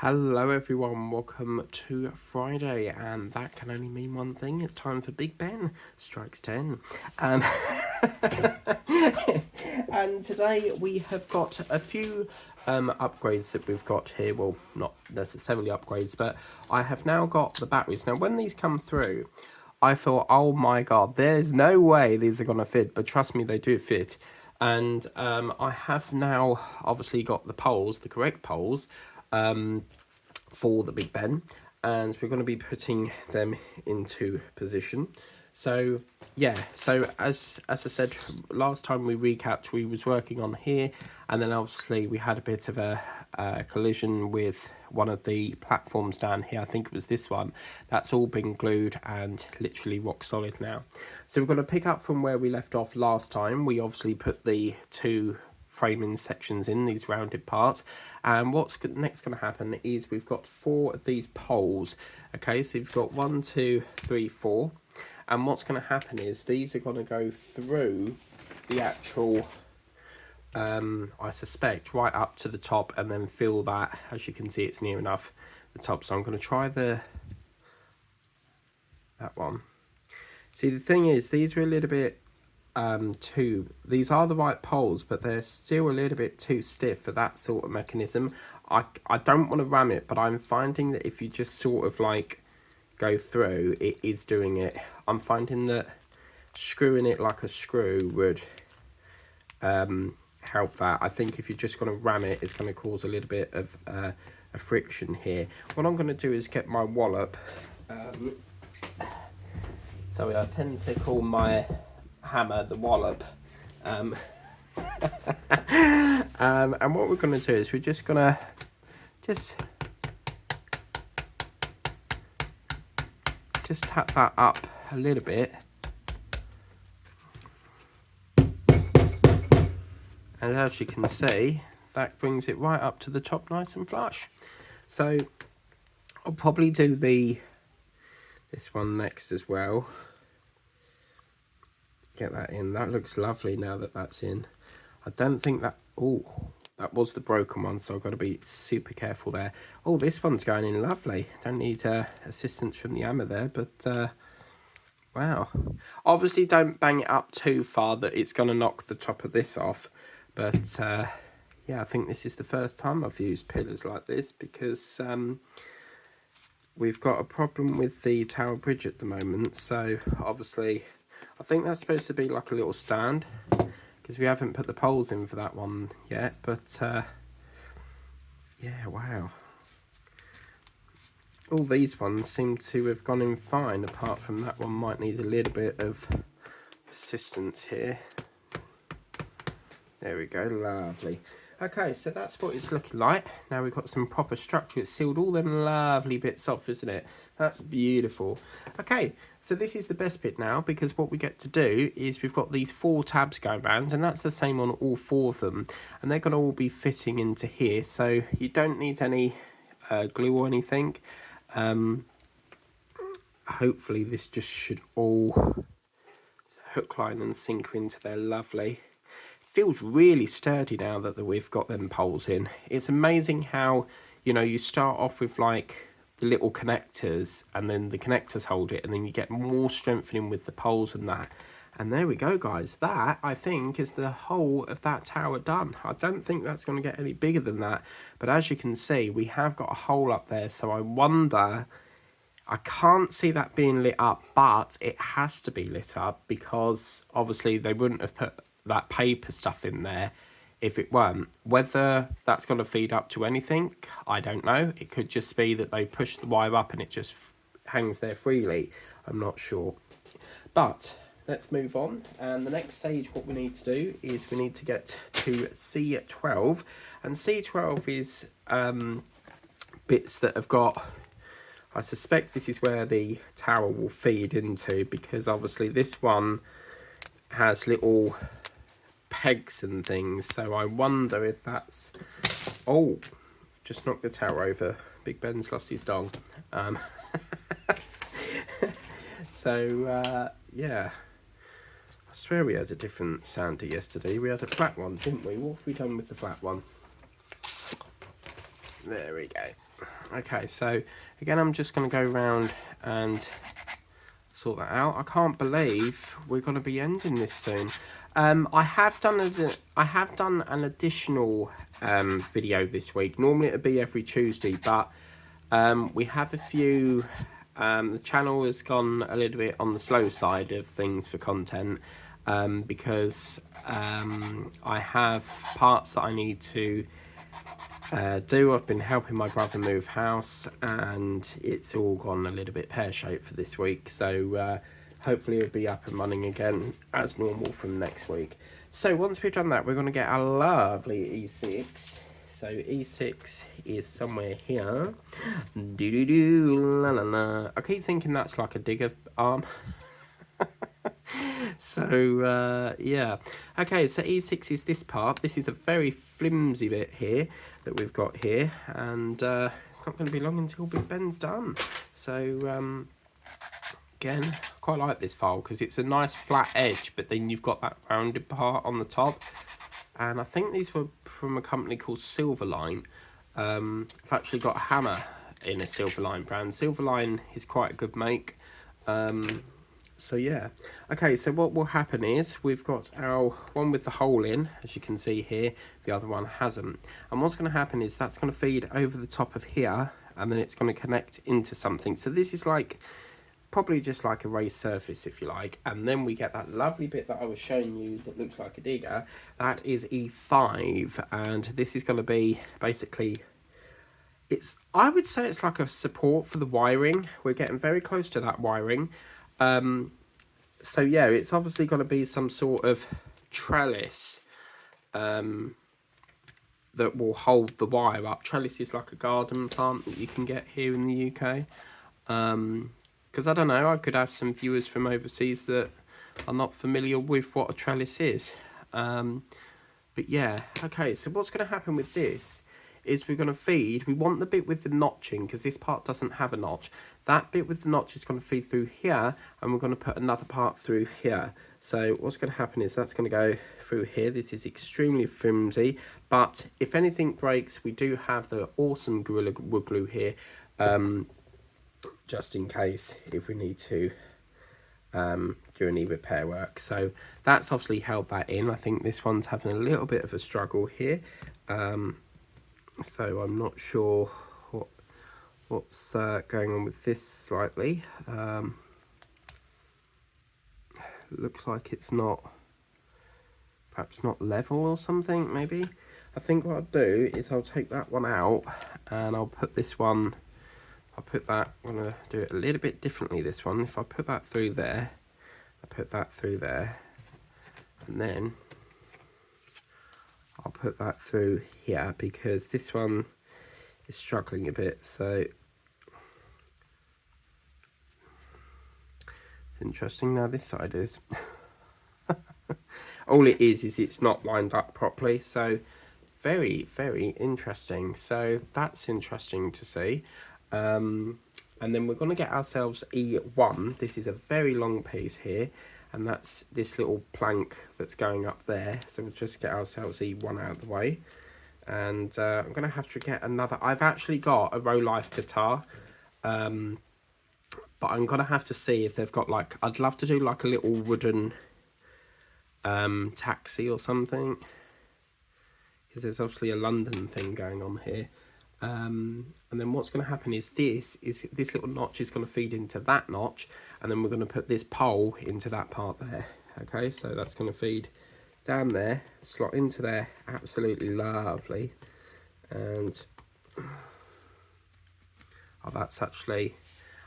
Hello everyone, welcome to Friday, and that can only mean one thing. It's time for Big Ben strikes 10. Um, and today we have got a few upgrades that we've got here. Well, not necessarily upgrades, but I have now got the batteries. Now when these come through, I thought, oh my god, there's no way these are going to fit, but trust me, they do fit. And I have now obviously got the poles, the correct poles, for the Big Ben, and we're going to be putting them into position. So yeah, so as I said last time we recapped, we was working on here, and then obviously we had a bit of a collision with one of the platforms down here. I think it was this one. That's all been glued and literally rock solid now. So we're going to pick up from where we left off last time. We obviously put the two framing sections in, these rounded parts, and what's next going to happen is we've got 4 of these poles. Okay, so you've got 1, 2, 3, 4, and what's going to happen is these are going to go through the actual I suspect right up to the top, and then fill that. As you can see, it's near enough the top, so I'm going to try that one. See, the thing is, these are a little bit these are the right poles, but they're still a little bit too stiff for that sort of mechanism. I don't want to ram it, but I'm finding that if you just sort of like go through, it is doing it. I'm finding that screwing it like a screw would help that. I think if you're just going to ram it, it's going to cause a little bit of a friction here. What I'm going to do is get my wallop. So I tend to call my hammer the wallop, and what we're going to do is we're just going to just tap that up a little bit, and as you can see, that brings it right up to the top nice and flush. So I'll probably do this one next as well. Get that in. That looks lovely now that that's in. I don't think that... Oh, that was the broken one, so I've got to be super careful there. Oh, this one's going in lovely. Don't need assistance from the hammer there, but wow. Obviously, don't bang it up too far that it's going to knock the top of this off. But yeah, I think this is the first time I've used pillars like this, because we've got a problem with the tower bridge at the moment. So obviously, I think that's supposed to be like a little stand, because we haven't put the poles in for that one yet. But yeah, wow. All these ones seem to have gone in fine, apart from that one might need a little bit of assistance here. There we go, lovely. Okay, so that's what it's looking like. Now we've got some proper structure. It's sealed all them lovely bits off, isn't it? That's beautiful. Okay, so this is the best bit now, because what we get to do is we've got these 4 tabs going around, and that's the same on all 4 of them. And they're going to all be fitting into here, so you don't need any glue or anything. Hopefully this just should all hook, line and sinker into there lovely. Feels really sturdy now that we've got them poles in. It's amazing how, you know, you start off with like the little connectors, and then the connectors hold it, and then you get more strengthening with the poles and that. And there we go, guys. That, I think, is the whole of that tower done. I don't think that's going to get any bigger than that. But as you can see, we have got a hole up there. So I wonder... I can't see that being lit up, but it has to be lit up, because obviously they wouldn't have put that paper stuff in there if it weren't. Whether that's going to feed up to anything, I don't know. It could just be that they push the wire up and it just hangs there freely. I'm not sure. But let's move on. And the next stage, what we need to do is we need to get to C12. And C12 is bits that have got... I suspect this is where the tower will feed into, because obviously this one has little pegs and things. So I wonder if that's... Oh, just knocked the tower over. Big Ben's lost his dong. So, yeah. I swear we had a different sounder yesterday. We had a flat one, didn't we? What have we done with the flat one? There we go. Okay, so again, I'm just going to go around and sort that out. I can't believe we're going to be ending this soon. I have done an additional video this week. Normally it'd be every Tuesday, but we have a few. The channel has gone a little bit on the slow side of things for content because I have parts that I need to do. I've been helping my brother move house, and it's all gone a little bit pear-shaped for this week, so hopefully it'll be up and running again as normal from next week. So once we've done that, we're going to get our lovely E6. So E6 is somewhere here. La la la. I keep thinking that's like a digger arm. So yeah, okay, so E6 is this part. This is a very flimsy bit here that we've got here, and it's not going to be long until Big Ben's done. So again, I quite like this file because it's a nice flat edge, but then you've got that rounded part on the top. And I think these were from a company called Silverline. I've actually got a hammer in a Silverline brand. Silverline is quite a good make. So yeah, okay, so what will happen is we've got our one with the hole in, as you can see here, the other one hasn't. And what's going to happen is that's going to feed over the top of here, and then it's going to connect into something. So this is like probably just like a raised surface, if you like, and then we get that lovely bit that I was showing you that looks like a digger. That is E5, and this is going to be basically, I would say it's like a support for the wiring. We're getting very close to that wiring. So yeah, it's obviously going to be some sort of trellis that will hold the wire up. Trellis is like a garden plant that you can get here in the UK. Because I don't know, I could have some viewers from overseas that are not familiar with what a trellis is. But yeah, okay, so what's going to happen with this is we're going to feed, we want the bit with the notching, because this part doesn't have a notch. That bit with the notch is going to feed through here, and we're going to put another part through here. So what's going to happen is that's going to go through here. This is extremely flimsy, but if anything breaks, we do have the awesome Gorilla Wood Glue here, just in case if we need to do any repair work. So that's obviously held that in. I think this one's having a little bit of a struggle here. So I'm not sure what's going on with this slightly. Looks like it's perhaps not level or something, maybe. I think what I'll do is I'll take that one out, and I'll put this one, I'm going to do it a little bit differently, this one. If I put that through there, I put that through there, and then I'll put that through here, because this one is struggling a bit. So it's interesting. Now this side is all it is it's not lined up properly. So very, very interesting. So that's interesting to see. And then we're going to get ourselves E1. This is a very long piece here, and that's this little plank that's going up there. So we'll just get ourselves E1 out of the way. And I'm going to have to get another. I've actually got a Rolife guitar, but I'm going to have to see if they've got like, I'd love to do like a little wooden taxi or something, because there's obviously a London thing going on here. And then what's going to happen is this little notch is going to feed into that notch, and then we're going to put this pole into that part there. Okay, so that's going to feed down there, slot into there, absolutely lovely. And oh, that's actually,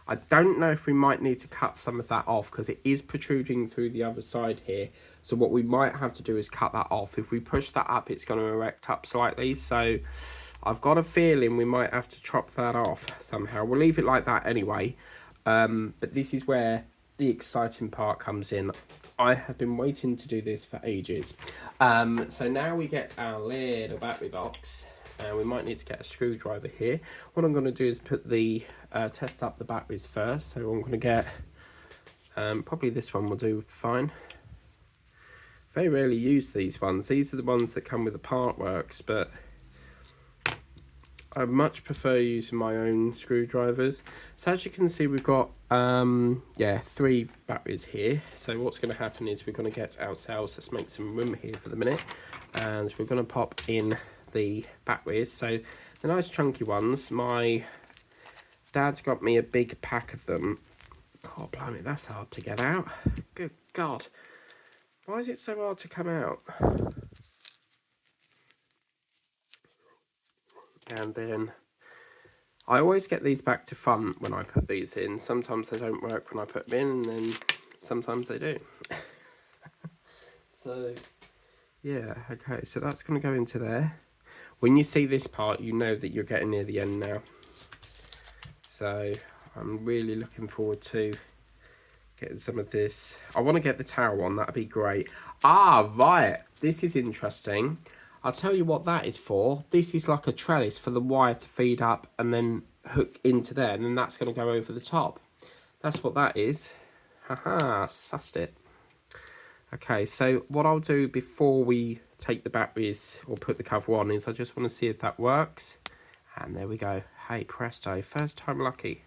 I don't know if we might need to cut some of that off, because it is protruding through the other side here. So what we might have to do is cut that off. If we push that up, it's going to erect up slightly. So I've got a feeling we might have to chop that off somehow. We'll leave it like that anyway. But this is where the exciting part comes in. I have been waiting to do this for ages. So now we get our little battery box. We might need to get a screwdriver here. What I'm going to do is put the test up the batteries first. So I'm going to get probably this one will do fine. Very rarely use these ones. These are the ones that come with the part works, but I much prefer using my own screwdrivers. So as you can see, we've got 3 batteries here. So what's going to happen is we're going to get ourselves, let's make some room here for the minute, and we're going to pop in the batteries. So the nice chunky ones, my dad's got me a big pack of them. God blimey, that's hard to get out. Good God, why is it so hard to come out? And then I always get these back to front when I put these in. Sometimes they don't work when I put them in, and then sometimes they do. So, yeah, okay, so that's going to go into there. When you see this part, you know that you're getting near the end now. So, I'm really looking forward to getting some of this. I want to get the tower on, that'd be great. Ah, right, this is interesting. I'll tell you what that is for. This is like a trellis for the wire to feed up and then hook into there, and then that's going to go over the top. That's what that is. Haha, sussed it. Okay, so what I'll do before we take the batteries or put the cover on is I just want to see if that works. And there we go. Hey, presto, first time lucky.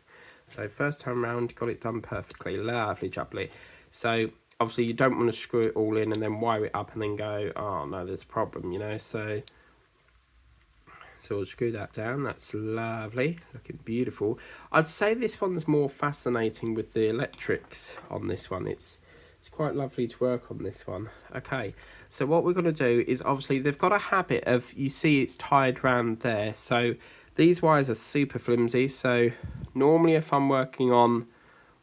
So first time round, got it done perfectly. Lovely jubbly. So obviously you don't want to screw it all in and then wire it up and then go, oh no, there's a problem, you know. So we'll screw that down. That's lovely, looking beautiful. I'd say this one's more fascinating with the electrics on this one. It's quite lovely to work on this one. Okay, so what we're going to do is, obviously they've got a habit of, you see it's tied round there, so these wires are super flimsy. So normally if I'm working on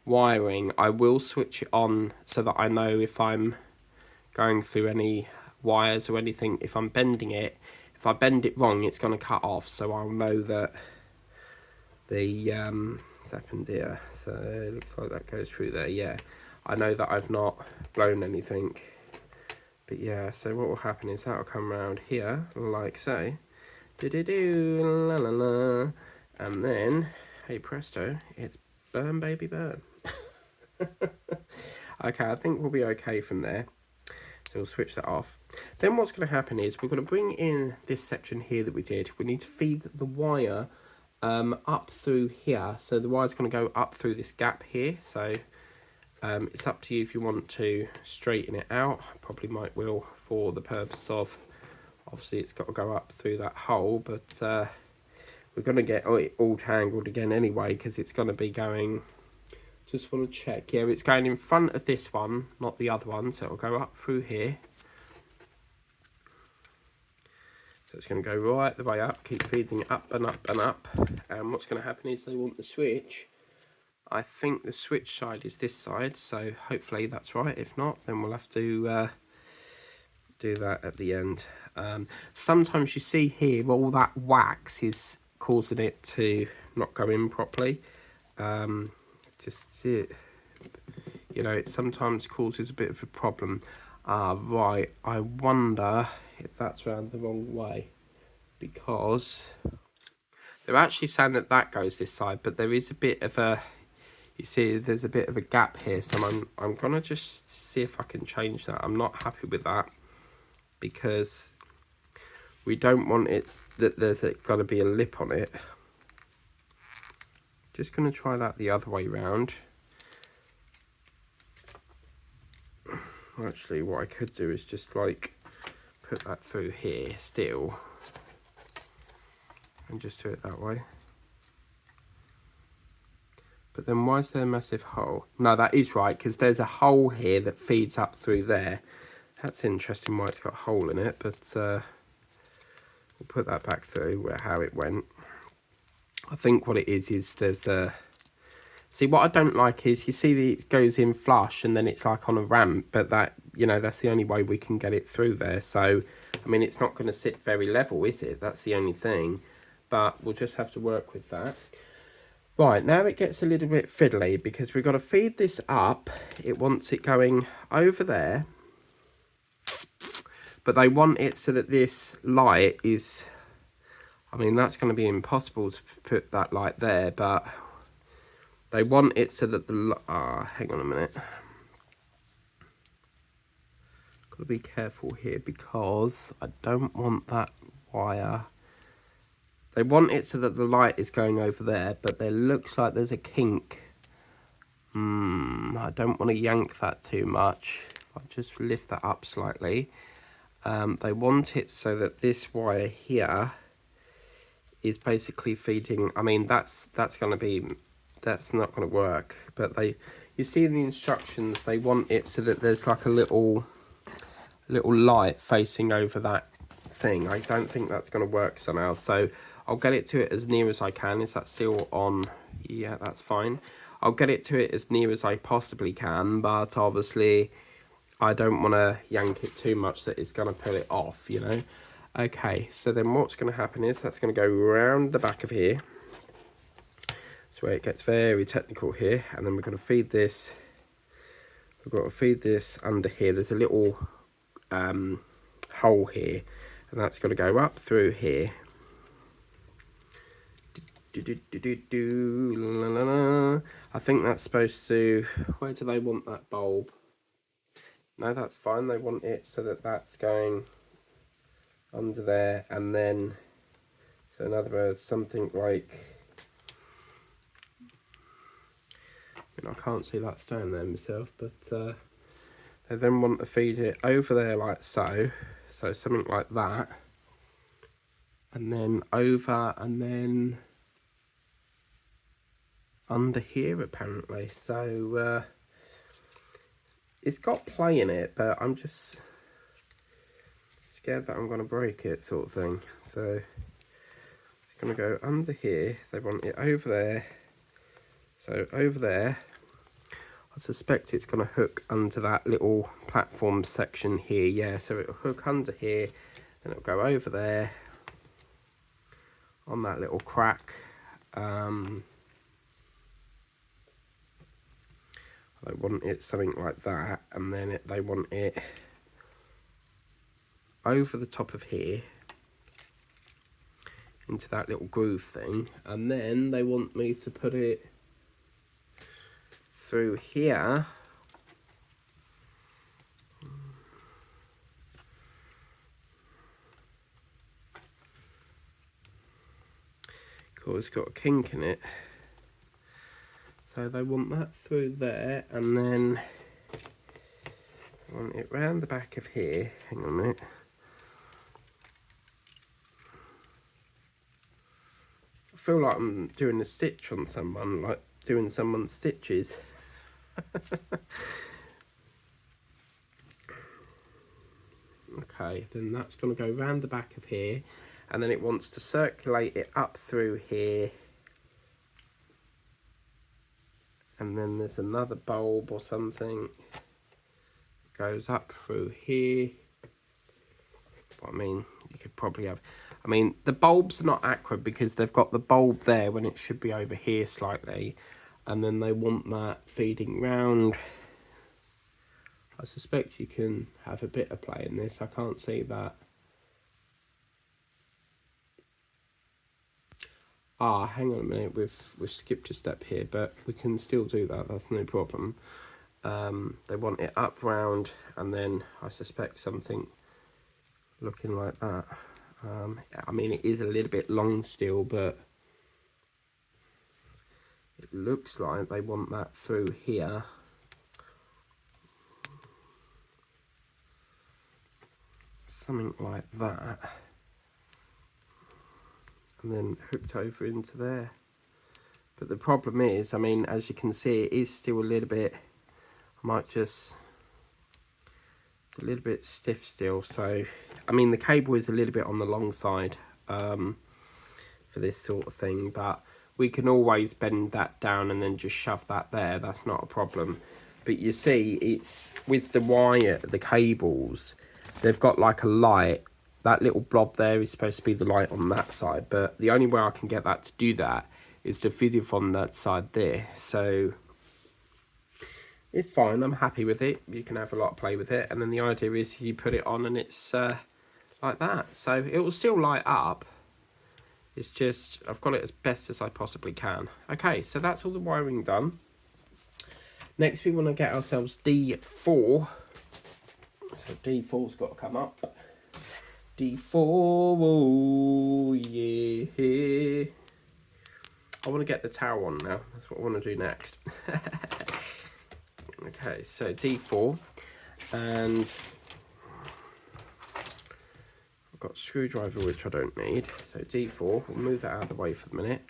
wiring, I will switch it on so that I know if I'm going through any wires or anything, if I'm bending it, if I bend it wrong, it's going to cut off, so I'll know that the happened here. So it looks like that goes through there. Yeah, I know that I've not blown anything. But yeah, so what will happen is that will come around here like so. Do la la la, and then hey presto, it's burn baby burn. Okay, I think we'll be okay from there. So we'll switch that off. Then what's going to happen is we're going to bring in this section here that we did. We need to feed the wire up through here. So the wire's going to go up through this gap here. So it's up to you if you want to straighten it out. Probably might will for the purpose of, obviously it's got to go up through that hole, but we're going to get it all tangled again anyway because it's going to be going, just want to check, yeah, it's going in front of this one, not the other one, so it'll go up through here. So it's going to go right the way up, keep feeding it up and up and up. And what's going to happen is they want the switch. I think the switch side is this side, so hopefully that's right. If not, then we'll have to do that at the end. Sometimes you see here all that wax is causing it to not go in properly. Just it, you know, it sometimes causes a bit of a problem. Right, I wonder if that's round the wrong way, because they're actually saying that that goes this side, but there is a bit of a, you see there's a bit of a gap here, so I'm gonna just see if I can change that. I'm not happy with that because we don't want it that there's got to be a lip on it. Just gonna try that the other way round. Actually, what I could do is just like put that through here still and just do it that way. But then why is there a massive hole? No, that is right, because there's a hole here that feeds up through there. That's interesting why it's got a hole in it, but we'll put that back through how it went. I think what it is there's a, see, what I don't like is, you see that it goes in flush and then it's like on a ramp, but that, you know, that's the only way we can get it through there. So, I mean, it's not going to sit very level, is it? That's the only thing. But we'll just have to work with that. Right, now it gets a little bit fiddly because we've got to feed this up. It wants it going over there. But they want it so that this light is, I mean, that's going to be impossible to put that light there, but they want it so that the, hang on a minute. Got to be careful here because I don't want that wire They want it so that the light is going over there, but there looks like there's a kink. I don't want to yank that too much. I'll just lift that up slightly. They want it so that this wire here is basically feeding. I mean, that's not going to work. But you see in the instructions, they want it so that there's like a little light facing over that thing. I don't think that's going to work somehow. So I'll get it to it as near as I can. Is that still on? Yeah, that's fine. I'll get it to it as near as I possibly can, but obviously I don't want to yank it too much that it's going to pull it off, you know. Okay, so then what's going to happen is that's going to go around the back of here. That's where it gets very technical here. And then we're going to feed this. We've got to feed this under here. There's a little hole here. And that's going to go up through here. I think that's supposed to... Where do they want that bulb? No, that's fine. They want it so that that's going under there, and then, so in other words, something like, I mean, I can't see that stone there myself, but they then want to feed it over there like so, so something like that, and then over, and then under here apparently. So it's got play in it, but I'm just scared that I'm going to break it, sort of thing. So it's going to go under here. They want it over there. So over there, I suspect it's going to hook under that little platform section here. Yeah, so it'll hook under here, then it'll go over there on that little crack. They want it something like that, and then they want it over the top of here into that little groove thing, and then they want me to put it through here because it's got a kink in it. So they want that through there, and then I want it round the back of here. Hang on a minute. I feel like I'm doing a stitch on someone, like doing someone's stitches. Okay, then that's going to go round the back of here, and then it wants to circulate it up through here. And then there's another bulb or something. It goes up through here. But I mean, you could probably have... I mean, the bulbs are not accurate because they've got the bulb there when it should be over here slightly. And then they want that feeding round. I suspect you can have a bit of play in this. I can't see that. Ah, hang on a minute, we've skipped a step here, but we can still do that, that's no problem. They want it up round, and then I suspect something looking like that. I mean, it is a little bit long still, but it looks like they want that through here. Something like that. And then hooked over into there. But the problem is, I mean, as you can see, it is still a little bit, I might just, it's a little bit stiff still. So, I mean, the cable is a little bit on the long side for this sort of thing, but we can always bend that down and then just shove that there. That's not a problem. But you see, it's with the wire, the cables, they've got like a light. That little blob there is supposed to be the light on that side, but the only way I can get that to do that is to feed it from that side there. So it's fine, I'm happy with it. You can have a lot of play with it, and then the idea is you put it on and it's like that. So it will still light up. It's just, I've got it as best as I possibly can. Okay, so that's all the wiring done. Next we want to get ourselves D4. So D4's got to come up. D4, oh yeah. I want to get the tower on now. That's what I want to do next. Okay, so D4, and I've got a screwdriver which I don't need. So D4, we'll move that out of the way for a minute.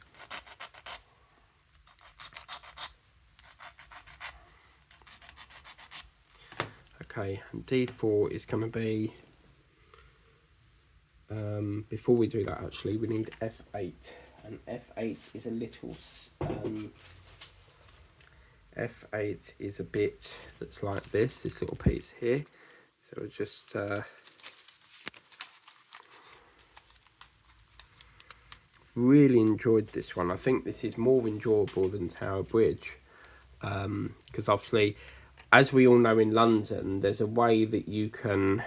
Okay, and D4 is going to be, before we do that actually, we need F8. And F8 is a little, F8 is a bit that's like this little piece here. So we'll just, really enjoyed this one. I think this is more enjoyable than Tower Bridge. Because obviously, as we all know in London, there's a way that you can,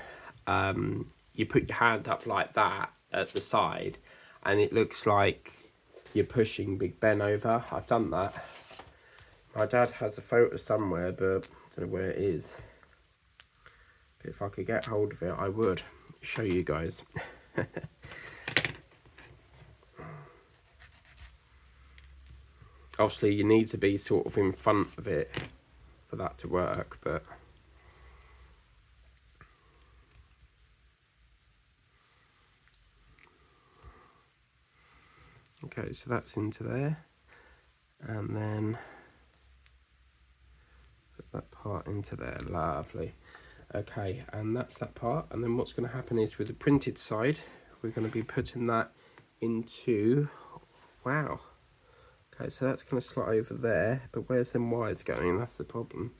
you put your hand up like that at the side and it looks like you're pushing Big Ben over. I've done that. My dad has a photo somewhere, but I don't know where it is. But if I could get hold of it, I would show you guys. Obviously, you need to be sort of in front of it for that to work, but okay, so that's into there, and then put that part into there. Lovely. Okay, and that's that part. And then what's going to happen is with the printed side, we're going to be putting that into, wow. Okay, so that's going to slot over there, but where's them wires going? That's the problem.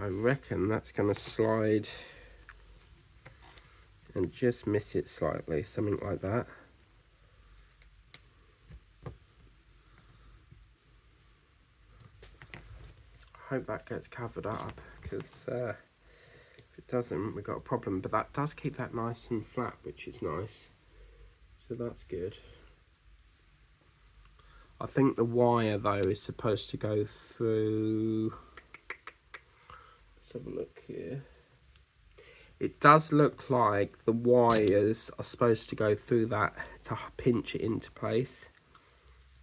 I reckon that's going to slide and just miss it slightly, something like that. I hope that gets covered up, because if it doesn't, we've got a problem. But that does keep that nice and flat, which is nice. So that's good. I think the wire though is supposed to go through, let's have a look here. It does look like the wires are supposed to go through that to pinch it into place.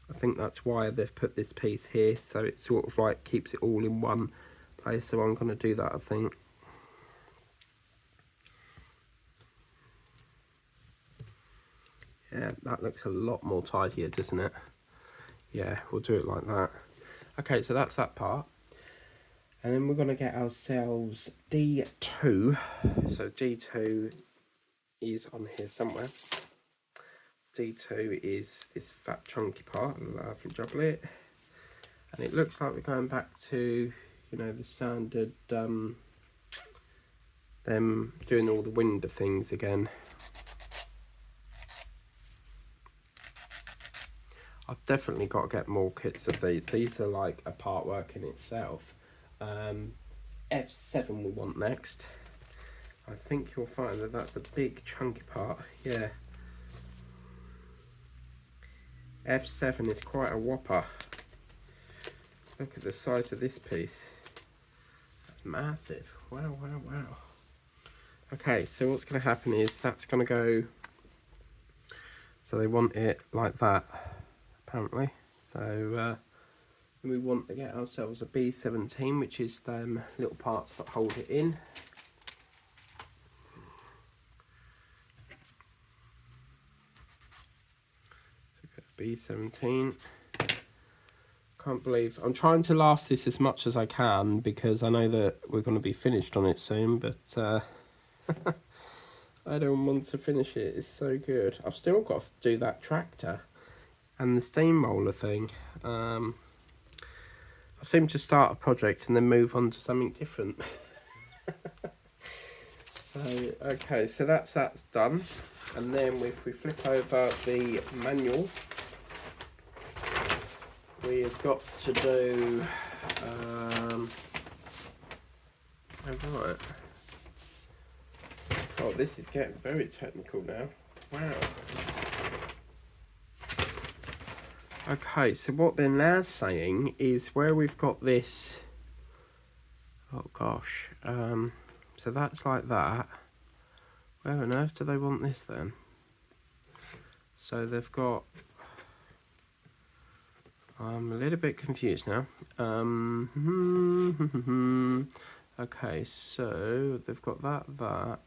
I think that's why they've put this piece here, so it sort of like keeps it all in one place. So I'm going to do that, I think. Yeah, that looks a lot more tidier, doesn't it? Yeah, we'll do it like that. Okay, so that's that part. And then we're going to get ourselves D2. So D2 is on here somewhere. D2 is this fat chunky part, lovely jubbly. And it looks like we're going back to, you know, the standard, them doing all the window things again. I've definitely got to get more kits of these. These are like a part work in itself. F7 we want next. I think you'll find that that's a big chunky part. Yeah. F7 is quite a whopper. Look at the size of this piece. That's massive. Wow, wow, wow. Okay, so what's going to happen is that's going to go... So they want it like that, apparently. So we want to get ourselves a B17, which is them little parts that hold it in. So B17. Can't believe I'm trying to last this as much as I can, because I know that we're going to be finished on it soon, but I don't want to finish it. It's so good. I've still got to do that tractor and the steamroller thing. I seem to start a project and then move on to something different. So okay, so that's done. And then if we flip over the manual, we have got to do right. Oh, this is getting very technical now. Wow. Okay, so what they're now saying is where we've got this, Oh gosh. So that's like that. Where on earth do they want this then? So they've got... I'm a little bit confused now. Okay, so they've got that.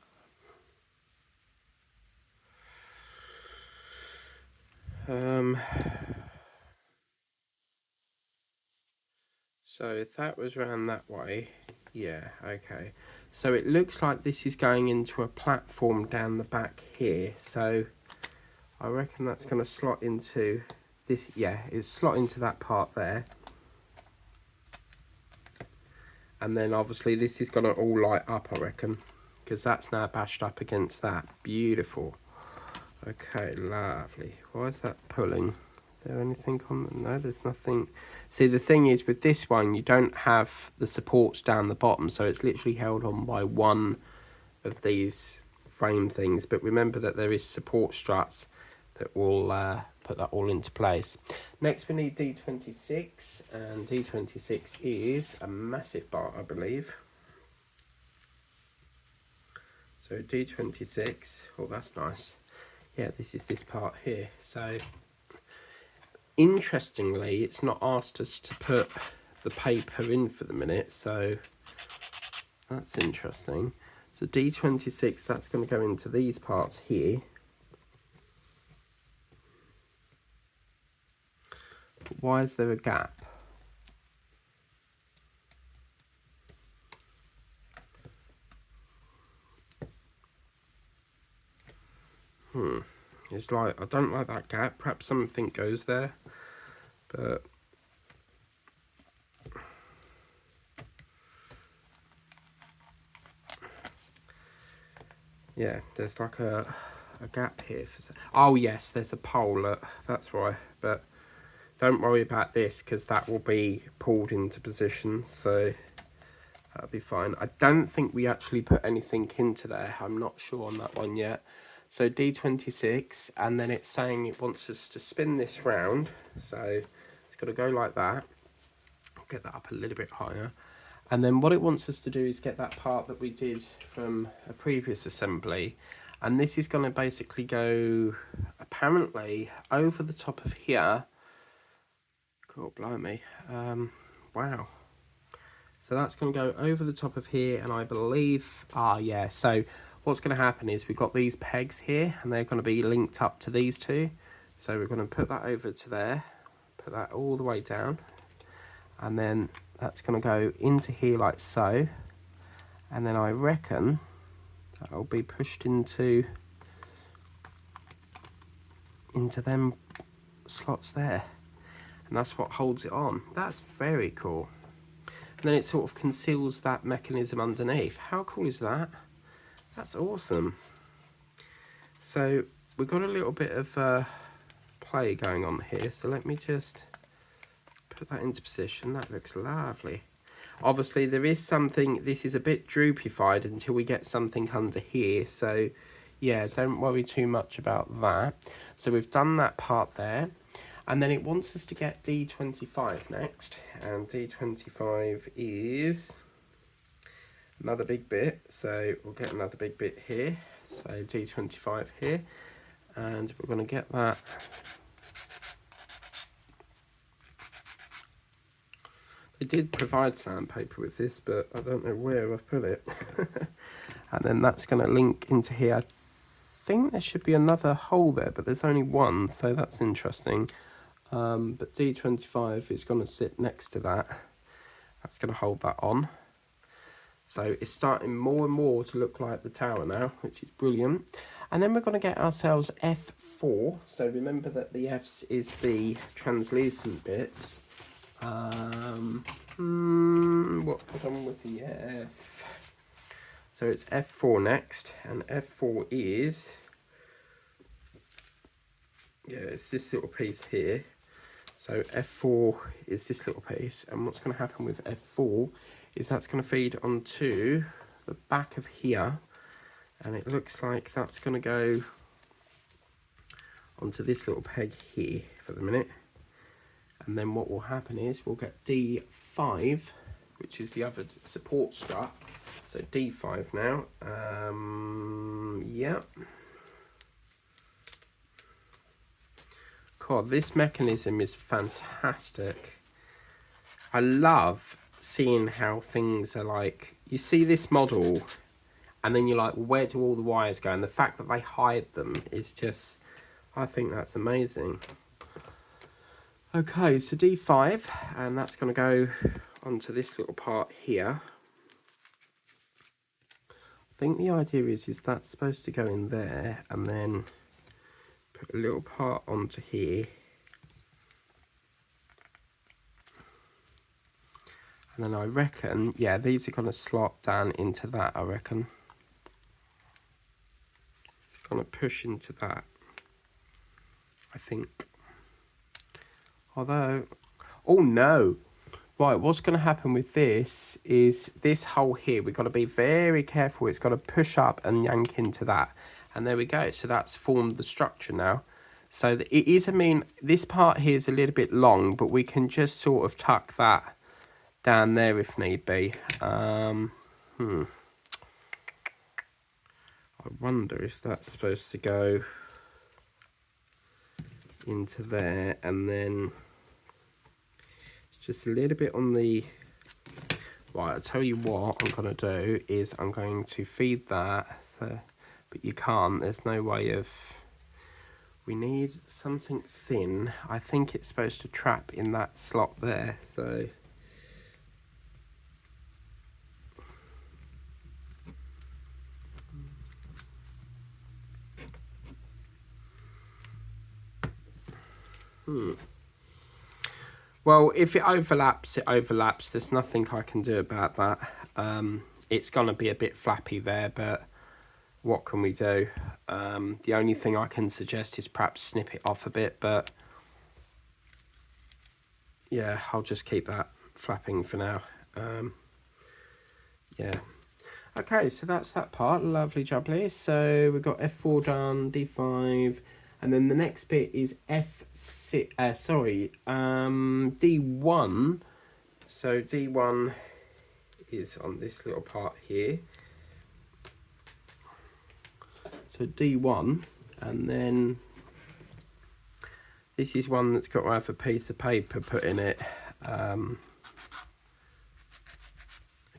So if that was round that way, yeah, okay. So it looks like this is going into a platform down the back here. So I reckon that's going to slot into this. Yeah, it's slot into that part there. And then obviously this is going to all light up, I reckon, because that's now bashed up against that. Beautiful. Okay, lovely. Why is that pulling? Is there anything on? No, there's nothing. See, the thing is with this one, you don't have the supports down the bottom, so it's literally held on by one of these frame things. But remember that there is support struts that will put that all into place. Next we need D26, and D26 is a massive bar, I believe. So D26, oh that's nice. Yeah, this is this part here. So interestingly, it's not asked us to put the paper in for the minute, so that's interesting. So D26, that's going to go into these parts here. Why is there a gap? It's like, I don't like that gap. Perhaps something goes there, but yeah, there's like a gap here. Oh yes, there's a pole. Look, that's why. But don't worry about this because that will be pulled into position, so that'll be fine. I don't think we actually put anything into there. I'm not sure on that one yet. So D26, and then it's saying it wants us to spin this round. So it's got to go like that. I'll get that up a little bit higher. And then what it wants us to do is get that part that we did from a previous assembly. And this is going to basically go, apparently, over the top of here. God, blimey. Wow. So that's going to go over the top of here, and I believe, yeah, so what's going to happen is we've got these pegs here, and they're going to be linked up to these two. So we're going to put that over to there, put that all the way down, and then that's going to go into here like so, and then I reckon that'll be pushed into them slots there, and that's what holds it on. That's very cool. And then it sort of conceals that mechanism underneath. How cool is that? That's awesome. So we've got a little bit of play going on here. So let me just put that into position. That looks lovely. Obviously there is something, this is a bit droopified until we get something under here. So yeah, don't worry too much about that. So we've done that part there. And then it wants us to get D25 next, and D25 is another big bit, so we'll get another big bit here, so D25 here, and we're going to get that. They did provide sandpaper with this, but I don't know where I've put it. And then that's going to link into here. I think there should be another hole there, but there's only one, so that's interesting. But D25 is going to sit next to that. That's going to hold that on. So it's starting more and more to look like the tower now, which is brilliant. And then we're going to get ourselves F4. So remember that the F's is the translucent bits. What put on with the F? So it's F4 next, and F4 is, yeah, it's this little piece here. So F4 is this little piece, and what's going to happen with F4 is that's going to feed onto the back of here, and it looks like that's going to go onto this little peg here for the minute. And then what will happen is we'll get D5, which is the other support strut. So D5 now. Yeah. God, this mechanism is fantastic. I love seeing how things are like, you see this model and then you're like, where do all the wires go? And the fact that they hide them is just, I think that's amazing. Okay, so D5, and that's going to go onto this little part here. I think the idea is that's supposed to go in there and then put a little part onto here. And then I reckon, yeah, these are going to slot down into that, I reckon. It's going to push into that, I think. Although, oh no. Right, what's going to happen with this is this hole here, we've got to be very careful. It's got to push up and yank into that. And there we go. So that's formed the structure now. So it is, I mean, this part here is a little bit long, but we can just sort of tuck that down there if need be. I wonder if that's supposed to go into there, and then just a little bit on the right. I'll tell you what I'm going to do is I'm going to feed that, so, but you can't, there's no way of, we need something thin. I think it's supposed to trap in that slot there, so well, if it overlaps, it overlaps. There's nothing I can do about that. It's going to be a bit flappy there, but what can we do? The only thing I can suggest is perhaps snip it off a bit, but yeah, I'll just keep that flapping for now. Yeah. Okay, so that's that part. Lovely jubbly. So we've got F4 done, D5, and then the next bit is F6, D1. So D1 is on this little part here. So D1, and then this is one that's got to have a piece of paper put in it.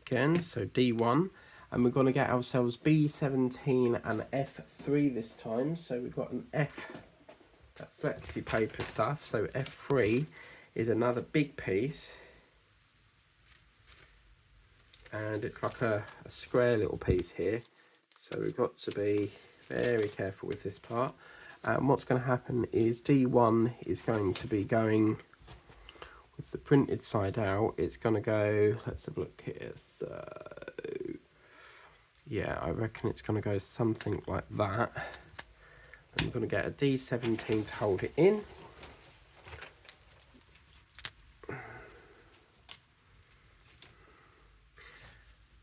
Again, so D1. And we're going to get ourselves B17 and F3 this time. So we've got an F, that flexi paper stuff. So F3 is another big piece. And it's like a square little piece here. So we've got to be very careful with this part. And what's going to happen is D1 is going to be going with the printed side out. It's going to go, let's have a look here. So yeah, I reckon it's going to go something like that. And I'm going to get a D17 to hold it in.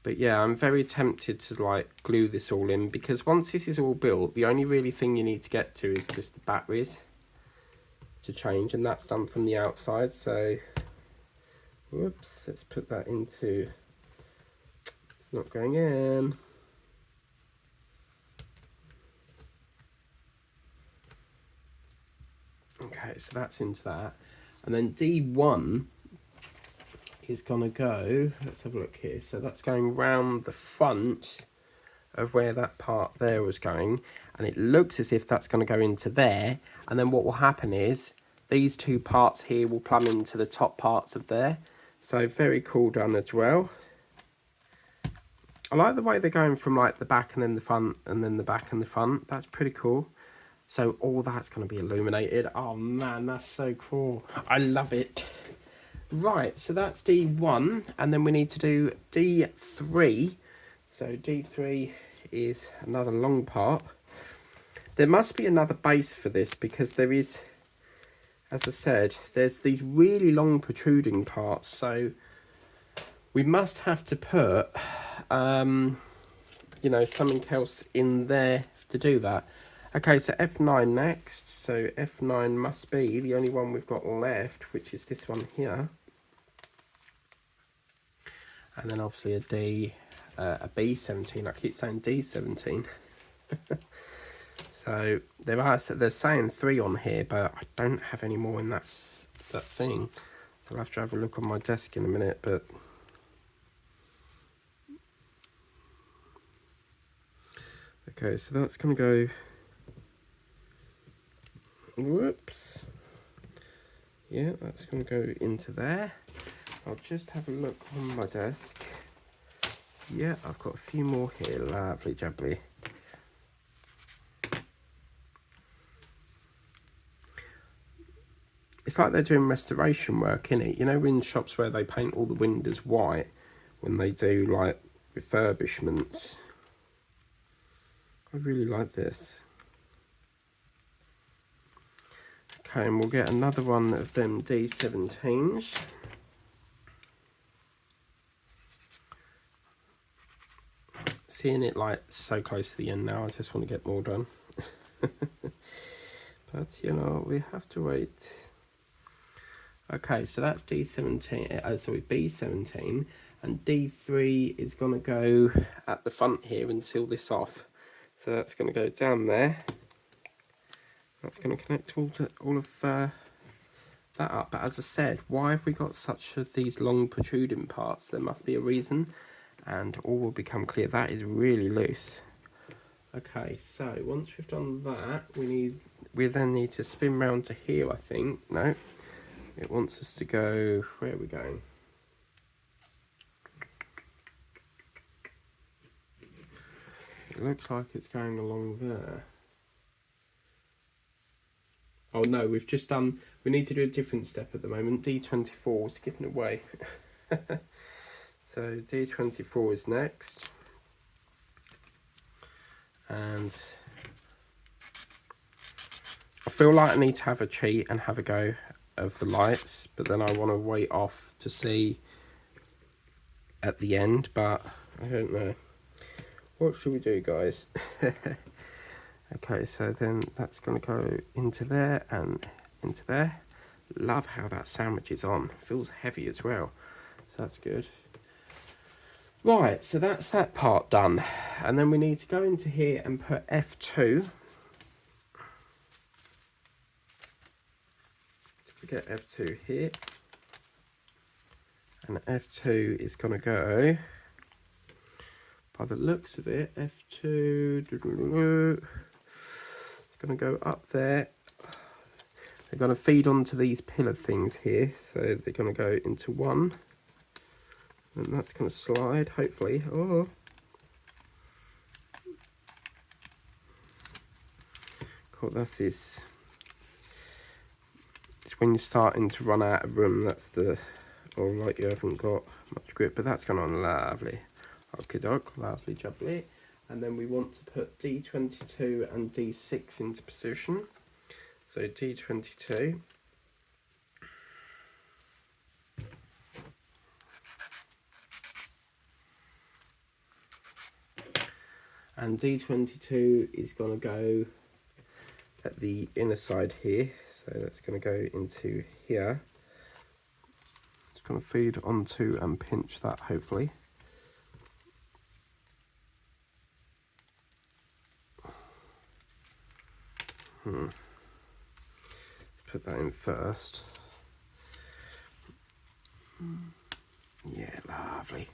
But yeah, I'm very tempted to like glue this all in, because once this is all built, the only really thing you need to get to is just the batteries to change, and that's done from the outside. So, whoops, let's put that into, it's not going in. Okay, so that's into that. And then D1 is going to go, let's have a look here. So that's going round the front of where that part there was going. And it looks as if that's going to go into there. And then what will happen is these two parts here will plumb into the top parts of there. So very cool done as well. I like the way they're going from like the back and then the front and then the back and the front. That's pretty cool. So all that's going to be illuminated. Oh man, that's so cool. I love it. Right, so that's D1, and then we need to do D3. So D3 is another long part. There must be another base for this, because there is, as I said, there's these really long protruding parts. So we must have to put, you know, something else in there to do that. Okay, so F9 next. So F9 must be the only one we've got left, which is this one here. and then obviously a B17. I keep saying D17. So they're saying 3 on here, but I don't have any more in that thing. I'll have to have a look on my desk in a minute, but okay, so that's going to go, whoops, yeah, that's going to go into there. I'll just have a look on my desk. Yeah, I've got a few more here, lovely jubbly. It's like they're doing restoration work, innit? You know, in shops where they paint all the windows white when they do like refurbishments. I really like this. Okay, and we'll get another one of them D17s. Seeing it like so close to the end now, I just want to get more done. But you know, we have to wait. Okay, so that's D17, sorry, B17, and D3 is going to go at the front here and seal this off. So that's going to go down there. That's going to connect all of that up. But as I said, why have we got such of these long protruding parts? There must be a reason, and all will become clear. That is really loose. Okay, so once we've done that, we then need to spin round to here, I think. No, it wants us to go, where are we going? It looks like it's going along there. Oh no, we've just done, we need to do a different step at the moment. D24, skipping away. So D24 is next. And I feel like I need to have a cheat and have a go of the lights, but then I want to wait off to see at the end, but I don't know. What should we do, guys? Okay, so then that's going to go into there and into there. Love how that sandwich is on. Feels heavy as well, so that's good. Right, so that's that part done. And then we need to go into here and put F2. We get F2 here. And F2 is going to go, by the looks of it, F2, it's going to go up there. They're going to feed onto these pillar things here. So they're going to go into one. And that's going to slide, hopefully. Oh. Cool, that's this. It's when you're starting to run out of room, that's the, or like you haven't got much grip, but that's going on lovely. Okie doke, lovely jubbly. And then we want to put D22 and D6 into position. So D22. And D22 is going to go at the inner side here. So that's going to go into here. It's going to feed onto and pinch that, hopefully. Put that in first. Yeah, lovely.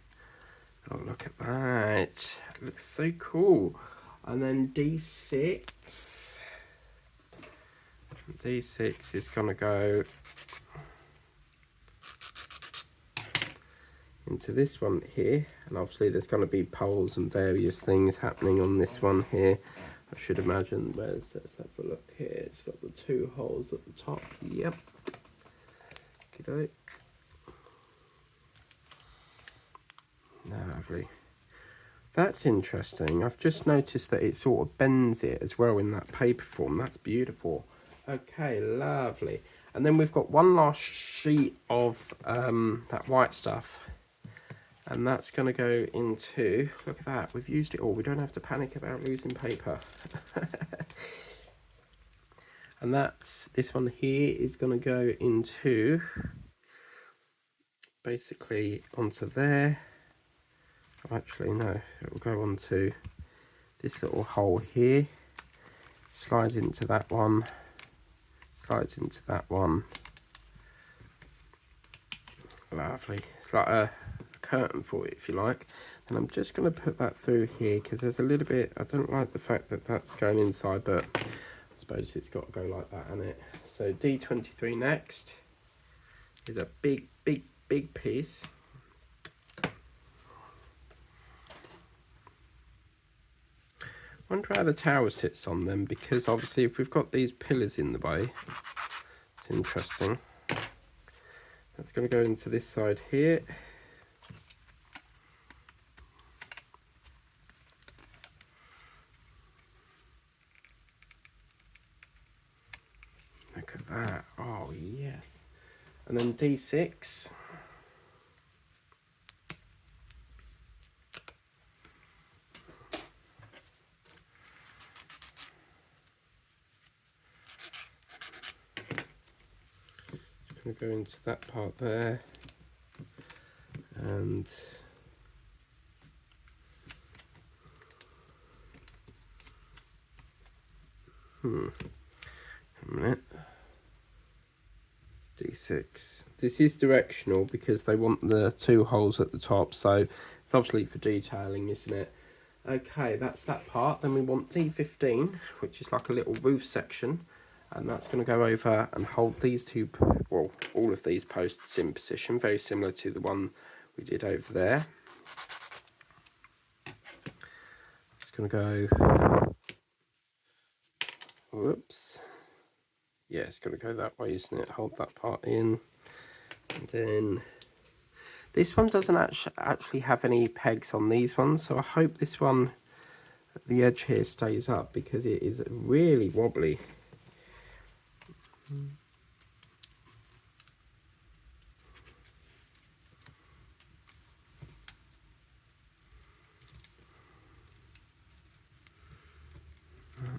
Oh, look at that. It looks so cool. And then D6. D6 is going to go into this one here. And obviously there's going to be poles and various things happening on this one here. I should imagine. Let's have a look here. It's got the 2 holes at the top. Yep. Okey-doke. Lovely. That's interesting. I've just noticed that it sort of bends it as well in that paper form. That's beautiful. Okay, lovely. And then we've got one last sheet of that white stuff. And that's going to go into, look at that, we've used it all. We don't have to panic about losing paper. And that's, this one here is going to go into, basically onto there. actually no, it will go on to this little hole here, slides into that one, slides into that one. Lovely. It's like a curtain for it, if you like. And I'm just going to put that through here because there's a little bit, I don't like the fact that that's going inside, but I suppose it's got to go like that, hasn't it? So D23 next is a big piece. I wonder how the tower sits on them, because obviously if we've got these pillars in the way, it's interesting. That's going to go into this side here. Look at that. Oh, yes. And then D6. Going to go into that part there. And a minute. D6. This is directional because they want the 2 holes at the top, so it's obviously for detailing, isn't it? Okay, that's that part. Then we want D15, which is like a little roof section, and that's going to go over and hold these two, well, all of these posts in position, very similar to the one we did over there. It's going to go, whoops, yeah, it's going to go that way, isn't it? Hold that part in, and then this one doesn't actually have any pegs on these ones, so I hope this one at the edge here stays up because it is really wobbly.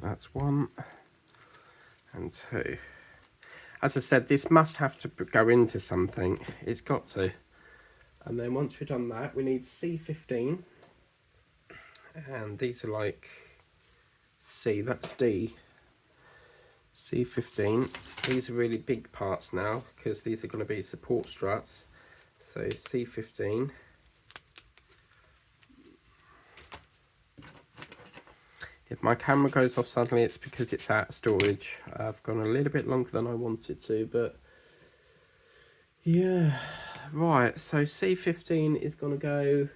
That's 1 and 2. As I said, this must have to go into something. It's got to. And then once we've done that, we need C15. And these are like C, that's D. C15. These are really big parts now because these are going to be support struts. So C15. If my camera goes off suddenly, it's because it's out of storage. I've gone a little bit longer than I wanted to, but yeah. Right, so C15 is going to go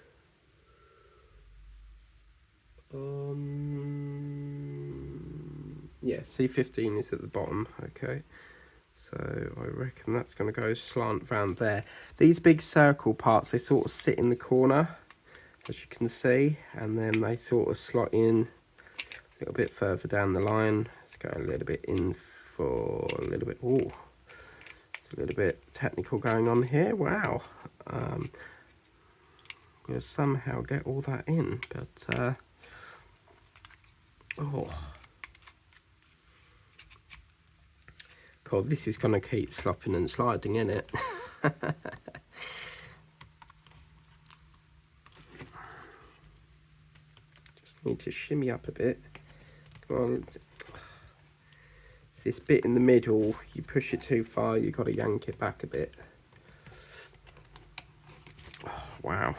yeah, C15 is at the bottom. Okay, so I reckon that's going to go slant round there. These big circle parts, they sort of sit in the corner, as you can see, and then they sort of slot in a little bit further down the line. Let's go a little bit in for a little bit. Oh, a little bit technical going on here. Wow. We'll somehow get all that in, but oh god, this is gonna keep slopping and sliding, isn't it? Just need to shimmy up a bit. Come on. This bit in the middle, you push it too far, you've got to yank it back a bit. Oh, wow.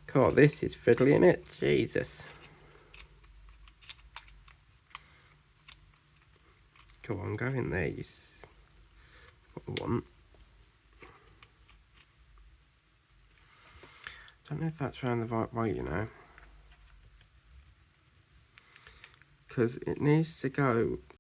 God, this is fiddly, isn't it? Jesus. Go on, go in there. You what I want. Don't know if that's around the right way, you know. Because it needs to go